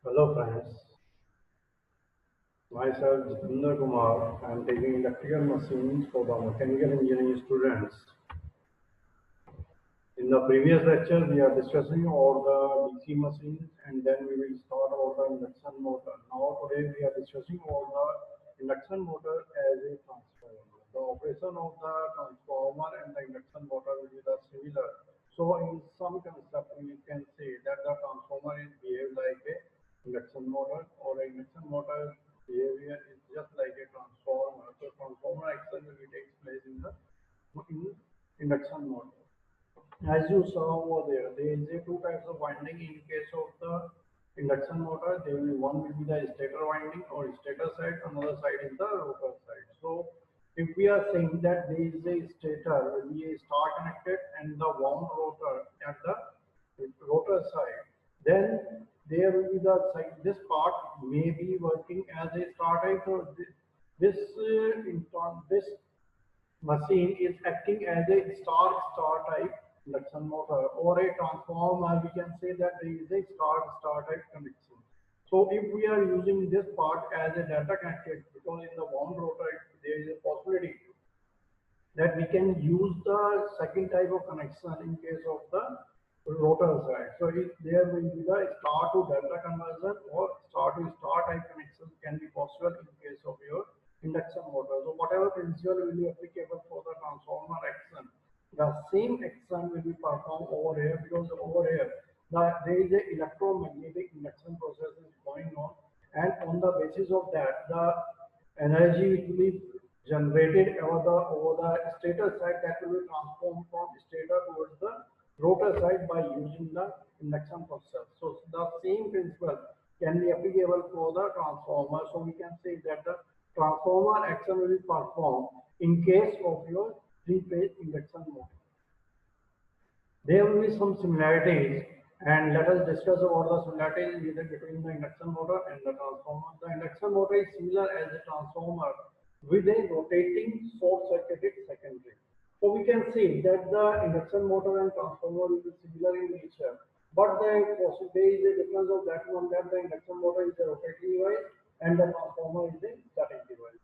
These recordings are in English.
Hello friends, myself Jitendra Kumar. I am taking electrical machines for the mechanical engineering students. In the previous lecture, we are discussing all the DC machines and then we will start all the induction motor. Now today we are discussing all the induction motor as a transformer. The operation of the transformer and the induction motor will be the similar. So in some concept we can say that the transformer is behave like a induction motor or a induction motor behavior is just like a transformer. So transformer action will take place in the in induction motor. As you saw over there is a two types of winding in case of the induction motor. There will be one will be the stator winding or stator side, another side is the rotor side. So if we are saying that there is a stator will be a star connected and the wound rotor at the rotor side, then there will be the side. This part may be working as a star type. So this machine is acting as a star type induction motor or a transformer. We can say that there is a star type connection. So if we are using this part as a delta connected, because in the wound rotor there is a possibility that we can use the second type of connection in case of the rotor side. So if there will be the star to delta conversion or star to star type connection can be possible in case of your induction motor. So whatever principle will be applicable for the transformer action, the same action will be performed over here, because over here there is a electromagnetic induction process is going on, and on the basis of that the energy will be generated over the stator side, that will be transformed from stator towards the rotor side by using the induction process. So the same principle can be applicable for the transformer. So we can say that the transformer action will be performed in case of your three-phase induction motor. There will be some similarities, and let us discuss about the similarities between the induction motor and the transformer. The induction motor is similar as a transformer with a rotating short-circuited secondary. So we can see that the induction motor and transformer will be similar in nature, but there is a difference of that one, that the induction motor is a rotating device and the transformer is a static device.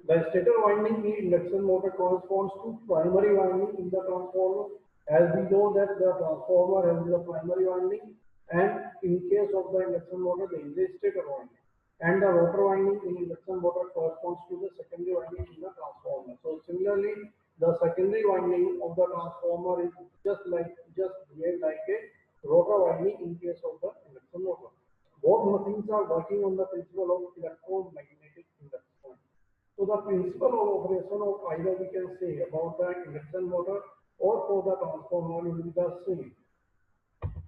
The stator winding in induction motor corresponds to primary winding in the transformer. As we know that the transformer has the primary winding, and in case of the induction motor there is a stator winding. And the rotor winding in induction motor corresponds to the secondary winding in the transformer. So similarly, the secondary winding of the transformer is just behave like a rotor winding in case of the induction motor. Both machines are working on the principle of electromagnetic induction. So the principle of operation of either we can say about the induction motor or for the transformer will be the same.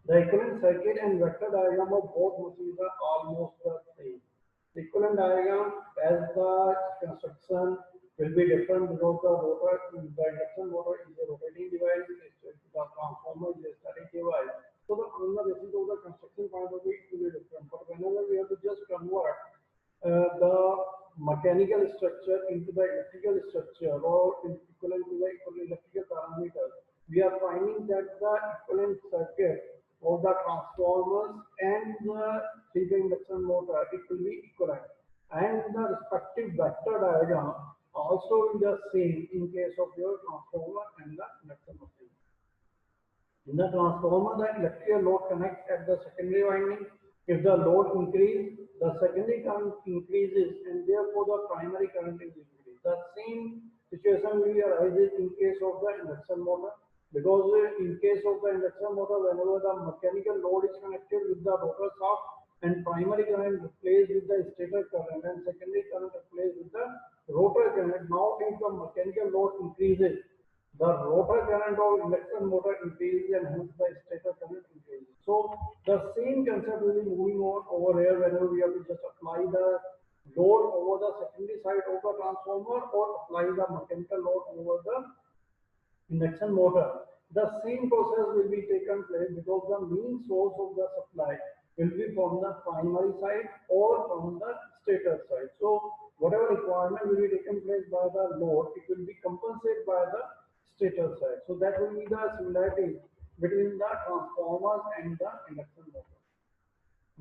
The equivalent circuit and vector diagram of both machines are almost the same. The equivalent diagram, as the construction will be different, because the induction motor is a rotating device, the transformer is a static device. So on the basis of the construction point of view, it will be different. But whenever we have to just convert the mechanical structure into the electrical structure or equivalent to the electrical parameters, we are finding that the equivalent circuit of the transformers and the three-phase induction motor, it will be equivalent, and the respective vector diagram also will be the same in case of your transformer and the induction motor. In the transformer, the electrical load connects at the secondary winding. If the load increases, the secondary current increases, and therefore the primary current is increased. The same situation will arise in case of the induction motor, because in case of the induction motor, whenever the mechanical load is connected with the rotor shaft, and primary current replaced with the stator current and secondary current replaced with the rotor current. Now, if the mechanical load increases, the rotor current of induction motor increases and hence the stator current increases. So the same concept will be moving on over here whenever we have to just apply the load over the secondary side of the transformer or apply the mechanical load over the induction motor. The same process will be taken place, because the main source of the supply will be from the primary side or from the stator side. So whatever requirement will be taken place by the load, it will be compensated by the stator side. So that will be the similarity between the transformers and the induction motor.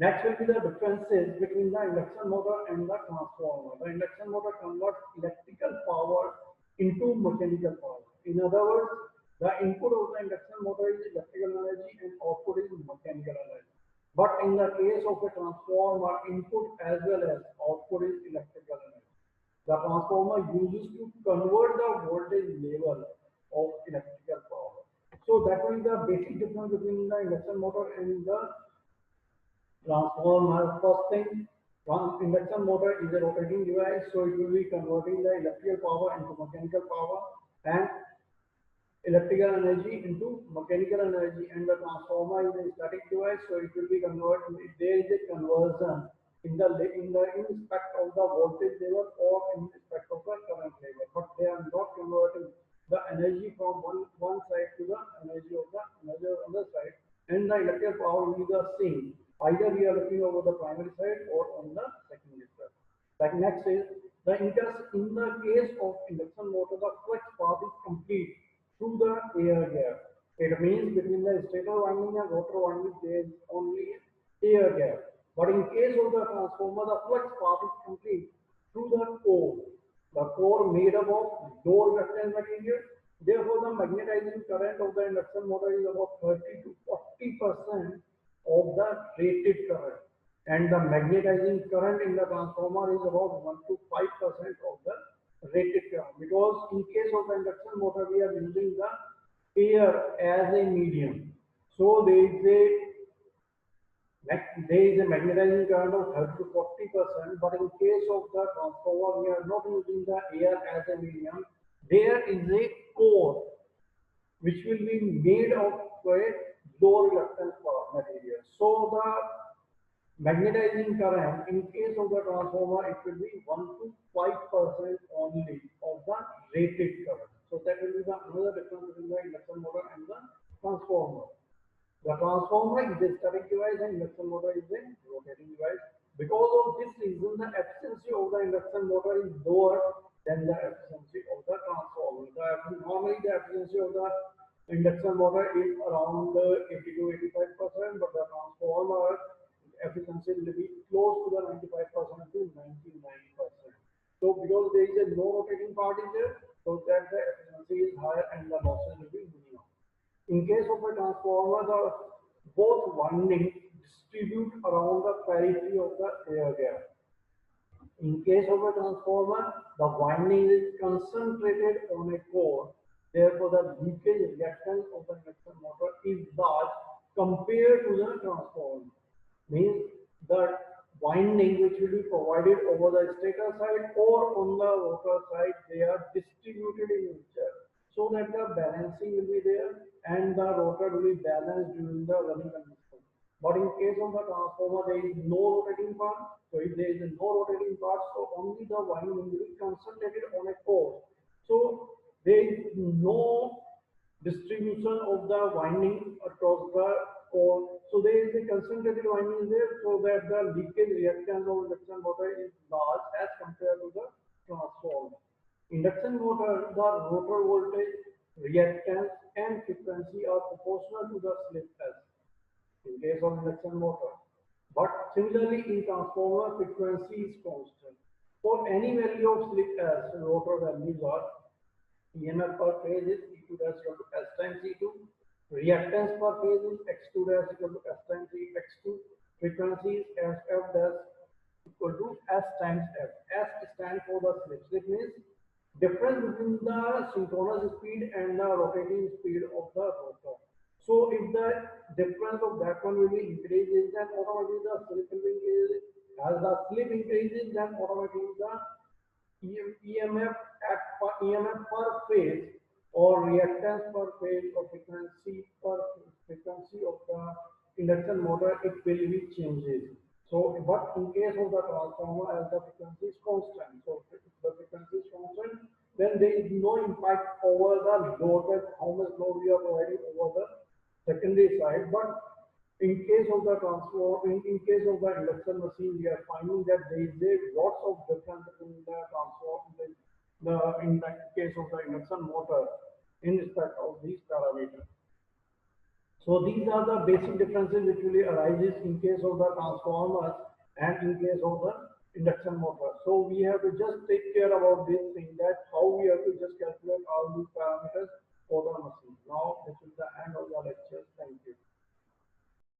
Next will be the differences between the induction motor and the transformer. The induction motor converts electrical power into mechanical power. In other words, the input of the induction motor is electrical energy and output is mechanical energy. But in the case of a transformer, input as well as output is electrical energy. The transformer uses to convert the voltage level of electrical power. So that will be the basic difference between the induction motor and the transformer. First thing, induction motor is a rotating device, so it will be converting the electrical power into mechanical power and electrical energy into mechanical energy, and the transformer is a static device, so it will be converted. There is a conversion in respect of the voltage level or in respect of the current level, but they are not converting the energy from one side to the energy of the another other side, and the electrical power will be the same. Either we are looking over the primary side or on the secondary side. Like next is the in the case of induction motor, the flux path is complete through the air gap. It means between the stator winding and rotor winding there is only air gap. But in case of the transformer, the flux path is complete through the core. The core made up of low reactance material. Therefore, the magnetizing current of the induction motor is about 30 to 40% of the rated current, and the magnetizing current in the transformer is about 1 to 5% of the rated current, because in case of the induction motor we are using the air as a medium. So there is a magnetizing current of 30 to 40%, but in case of the transformer we are not using the air as a medium. There is a core which will be made of a low reluctance material. So the magnetizing current in case of the transformer, it will be 1 to 5% only of the rated current. So that will be the another difference between the induction motor and the transformer. The transformer is a static device and induction motor is a rotating device. Because of this reason, the efficiency of the induction motor is lower than the efficiency of the transformer. Normally the efficiency of the induction motor is around 80 to 85%, but the transformer efficiency will be close to the 95% to 99%. So because there is a no rotating part in there, so that the efficiency is higher and the losses will be minimum. In case of a transformer, both windings distribute around the periphery of the air gap. In case of a transformer, the winding is concentrated on a core. Therefore, the leakage reactance of the induction motor is large compared to the transformer. Means the winding which will be provided over the stator side or on the rotor side, they are distributed in nature, so that the balancing will be there and the rotor will be balanced during the running condition. But in case of the transformer, there is no rotating part. So if there is no rotating part, so only the winding will be concentrated on a core. So there is no distribution of the winding across the core. So there is a concentrated winding there, so that the leakage reactance of induction motor is large as compared to the transformer. Induction motor, the rotor voltage, reactance and frequency are proportional to the slip S in case of induction motor. But similarly in transformer, frequency is constant. For any value of slip S, rotor values are EMF per phase is E2 dash equal to S times E2. Reactance per phase is X2 dash equal to S times X2. Frequency is F dash equal to S times F. S stands for the slip. Slip means difference between the synchronous speed and the rotating speed of the rotor. So if the difference of that one will be increases, then automatically the slip will be increases. As the slip increases, then automatically the EMF per phase or reactance per phase or frequency of the induction motor, it will be changes. So, but in case of the transformer, as the frequency is constant, so if the frequency is constant, then there is no impact over the load, that how much load we are providing over the secondary side. But in case of the in case of the induction machine, we are finding that there is a lots of difference between the transformer, in the case of the induction motor, in respect of these parameters. So these are the basic differences which will arises in case of the transformers and in case of the induction motor. So we have to just take care about this thing, that how we have to just calculate all these parameters for the machine.